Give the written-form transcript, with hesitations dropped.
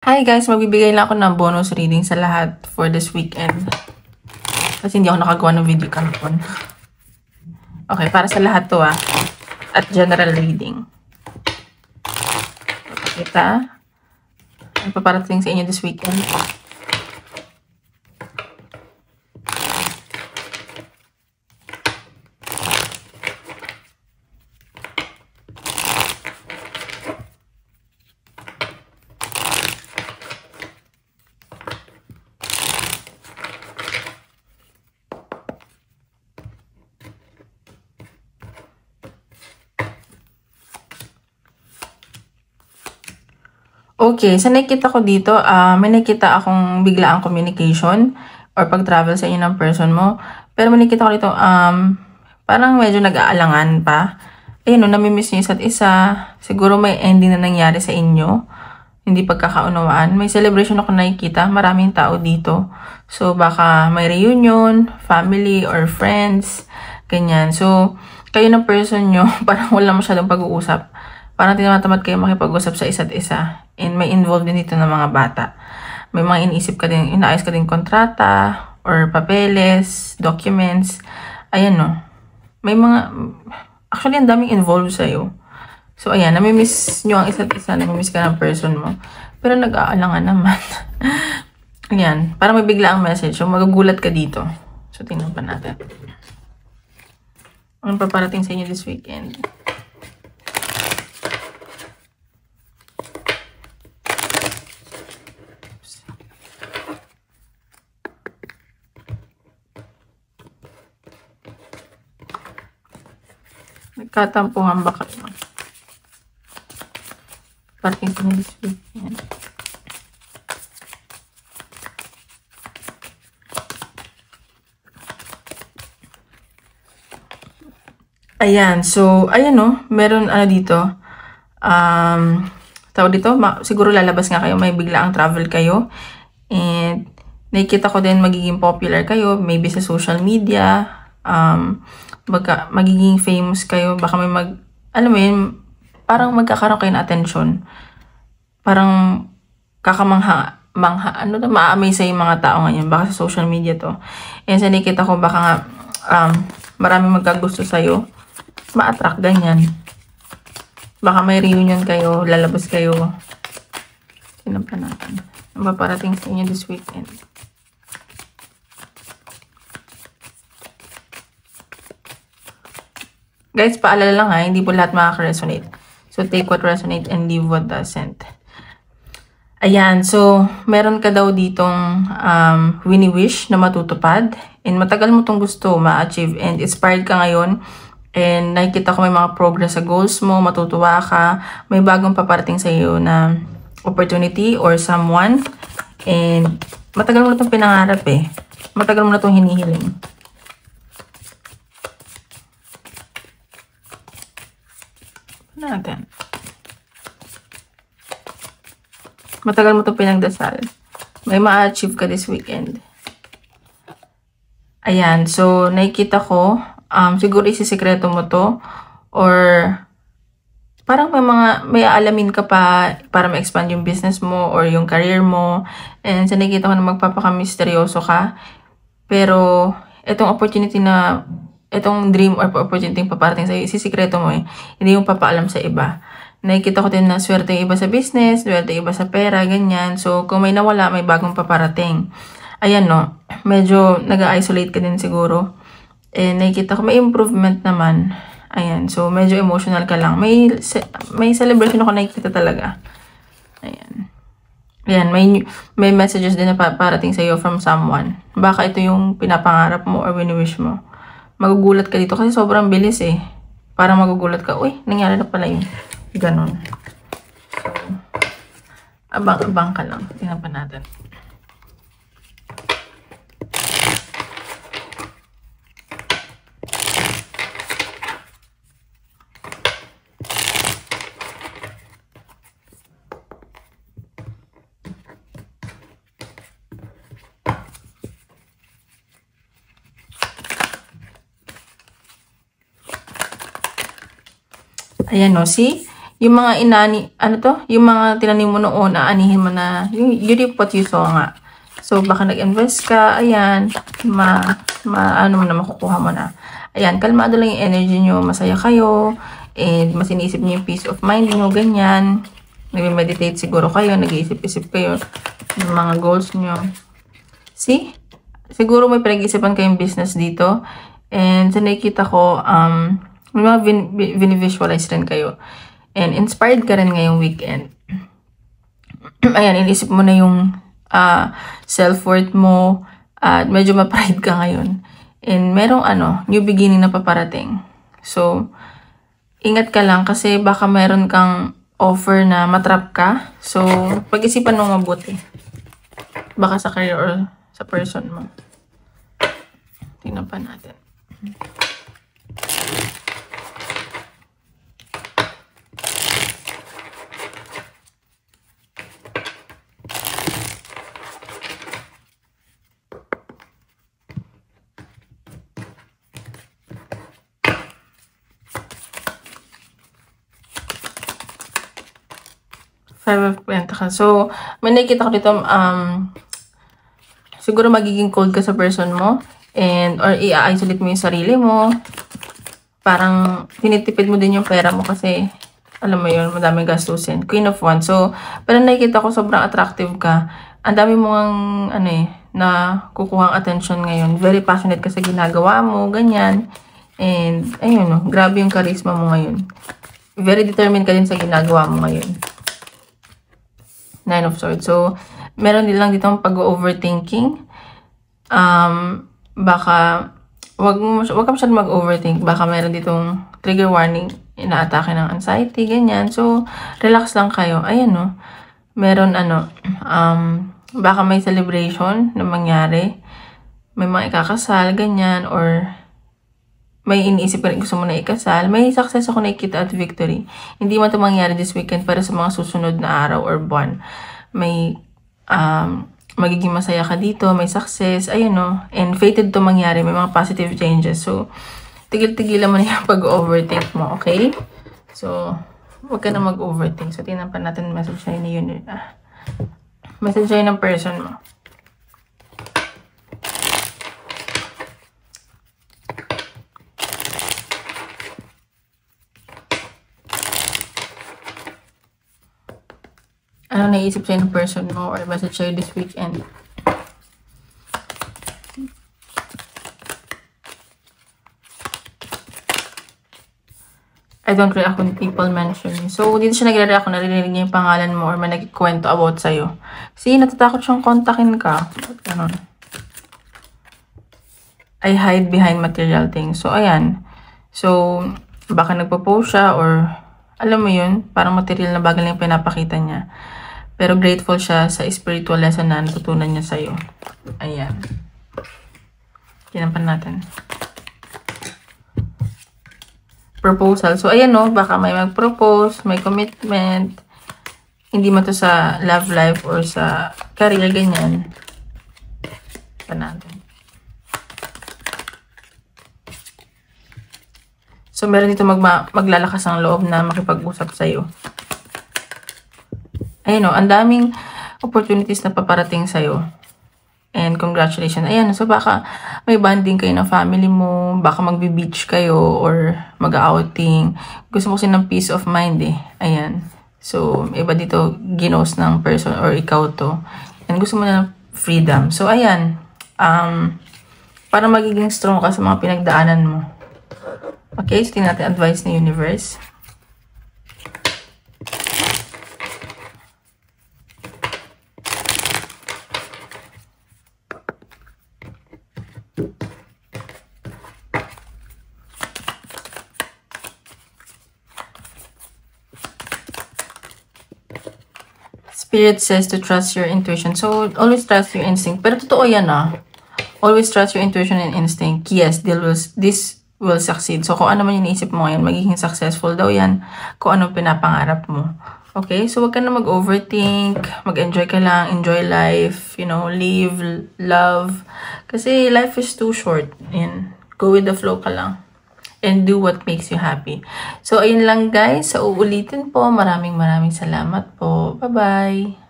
Hi guys, magbibigay lang ako ng bonus reading sa lahat for this weekend. Kasi hindi ako nakagawa ng video kahapon. Okay, para sa lahat to at general reading. Papakita. Ang paparating sa inyo this weekend. Okay, sa nakikita ko dito, may nakita akong biglaang communication or pag-travel sa inyo ng person mo. Pero may nakita ko dito, parang medyo nag-aalangan pa. Ayun, namimiss niyo isa't isa. Siguro may ending na nangyari sa inyo. Hindi pagkakaunawaan. May celebration ako nakikita. Maraming tao dito. So, baka may reunion, family, or friends. Ganyan. So, kayo ng person nyo, parang wala masyadong pag-uusap. Parang tinatamad kayo makipag-usap sa isa't isa. And may involved din dito ng mga bata. May mga iniisip ka din, inaayos ka din kontrata, or papeles, documents. Ayan no. May mga, actually ang daming involved sa'yo. So ayan, namimiss nyo ang isa't isa, namimiss ka ng person mo. Pero nag-aalangan naman. Ayan, parang may bigla ang message. So magugulat ka dito. So tingnan pa natin. Anong paparating sa inyo this weekend? Nagkatampuhan ba kayo? Parting ko na this weekend. Ayan, so, ayan no, meron dito, tawag dito, siguro lalabas nga kayo, may biglaang travel kayo, and nakikita ko din magiging popular kayo, maybe sa social media, baka magiging famous kayo, baka may alam mo yun, parang magkakaroon kayo ng attention. Parang ma-amaze sa yung mga tao ngayon, baka sa social media to. And sa nakita ko, baka nga, maraming magkagusto sa'yo, ma-attract, ganyan. Baka may reunion kayo, lalabas kayo. Sinan pa natin. Ang paparating sa inyo this weekend. Guys, paalala lang hindi po lahat makaka-resonate. So, take what resonate and leave what doesn't. Ayan, so, meron ka daw ditong wini-wish na matutupad. And matagal mo itong gusto ma-achieve. And inspired ka ngayon. And nakikita ko may mga progress sa goals mo. Matutuwa ka. May bagong paparating sa iyo na opportunity or someone. And matagal mo na itong pinangarap Matagal mo na itong hinihiling. Natin. Matagal mo itong pinagdasal. May ma-achieve ka this weekend. Ayan. So, nakikita ko, siguro isisikreto mo to or parang may aalamin ka pa para ma-expand yung business mo or yung career mo. And sa nakikita ko na magpapaka-misteryoso ka. Pero, itong opportunity na itong dream or opportunity yung paparating sa'yo, isisikreto mo Hindi yung papaalam sa iba. Nakikita ko din na swerte yung iba sa business, swerte yung iba sa pera, ganyan. So, kung may nawala, may bagong paparating. Ayan no, medyo nag-isolate ka din siguro. And nakikita ko may improvement naman. Ayan, so medyo emotional ka lang. May celebration ako nakikita talaga. Ayan. Ayan, may messages din na parating sa'yo from someone. Baka ito yung pinapangarap mo or wini-wish mo. Magugulat ka dito kasi sobrang bilis Parang magugulat ka, uy, nangyari na pala yun. Ganon. So, abang-abang ka lang. Tingnan pa natin. Ayan no, see? yung mga yung mga tinanim mo noon, aanihin mo na, you reap what you sow nga. So, baka nag-invest ka, ayan, ano mo na, makukuha mo na. Ayan, kalmado lang yung energy nyo, masaya kayo, and mas iniisip nyo yung peace of mind nyo, ganyan. Nag-meditate siguro kayo, nag-iisip-isip kayo ng mga goals nyo. See? Siguro may pinag-isipan kayong business dito. And sa nakikita ko, may mga visualize rin kayo. And inspired ka rin ngayong weekend. Ayan, inisip mo na yung self-worth mo at medyo ma-pride ka ngayon. And merong new beginning na paparating. So, ingat ka lang kasi baka meron kang offer na matrap ka. So, pag-isipan mo mabuti. Baka sa career or sa person mo. Tingnan pa natin. Five of Pentacles. So, may nakikita ko dito, siguro magiging cold ka sa person mo, or i-isolate mo yung sarili mo. Parang, tinitipid mo din yung pera mo kasi, alam mo yun, madaming gastusin. Queen of Wands. So, pero nakikita ko sobrang attractive ka. Ang dami mong, na kukuhang attention ngayon. Very passionate ka sa ginagawa mo, ganyan. And, ayun, grabe yung charisma mo ngayon. Very determined ka din sa ginagawa mo ngayon. Nine of Swords. So, meron din lang ditong pag-overthinking. Baka, wag ka masyadong mag-overthink. Baka meron ditong trigger warning, inaatake ng anxiety, ganyan. So, relax lang kayo. Ayan, no. Meron, baka may celebration na mangyari. May mga ikakasal, ganyan, or may iniisip ka rin gusto mo na ikasal, may success ako nakikita at victory. Hindi man ito mangyari this weekend para sa mga susunod na araw or buwan. May magiging masaya ka dito, may success, ayun no. And fated to mangyari, may mga positive changes. So, tigil-tigilan mo na yung pag-overthink mo, okay? So, huwag ka na mag-overthink. So, tingnan pa natin message sa'yo ni yun. Message sa'yo ng person mo. Ano naisip sa'yo ng person mo or message sa'yo this weekend? I don't react when people mention me. So, dito siya nagre-react kung narinig niya yung pangalan mo or may nagkikwento about sa'yo. See, natatakot siyang kontakin ka. Ganun. I hide behind material things. So, ayan. So, baka nagpo-post siya or alam mo yun, parang material na bagay lang yung pinapakita niya. Pero grateful siya sa spiritual lesson na natutunan niya sa'yo. Ayan. Tinampan natin. Proposal. So, ayan no, baka may mag-propose, may commitment. Hindi man to sa love life or sa career, ganyan. Pa natin. So, meron dito maglalakas ang loob na makipag-usap sa'yo. Ayun o, ang daming opportunities na paparating sa'yo. And congratulations. Ayan, so baka may bonding kayo ng family mo, baka magbe-beach kayo or mag-outing. Gusto mo kasi ng peace of mind eh. Ayan. So, iba dito ginos ng person or ikaw to. And gusto mo na ng freedom. So, ayan. Para magiging strong ka sa mga pinagdaanan mo. Okay, so tingnan natin advice ng universe. Spirit says to trust your intuition. So, always trust your instinct. Pero totoo yan ah. Always trust your intuition and instinct. Yes, this will succeed. So, kung ano man yung naisip mo ngayon, magiging successful daw yan. Kung ano pinapangarap mo. Okay? So, wag ka na mag-overthink. Mag-enjoy ka lang. Enjoy life. You know, live, love. Kasi life is too short. Ayan. Go with the flow ka lang. and do what makes you happy. So, ayun lang guys. So, uulitin po. Maraming salamat po. Bye-bye!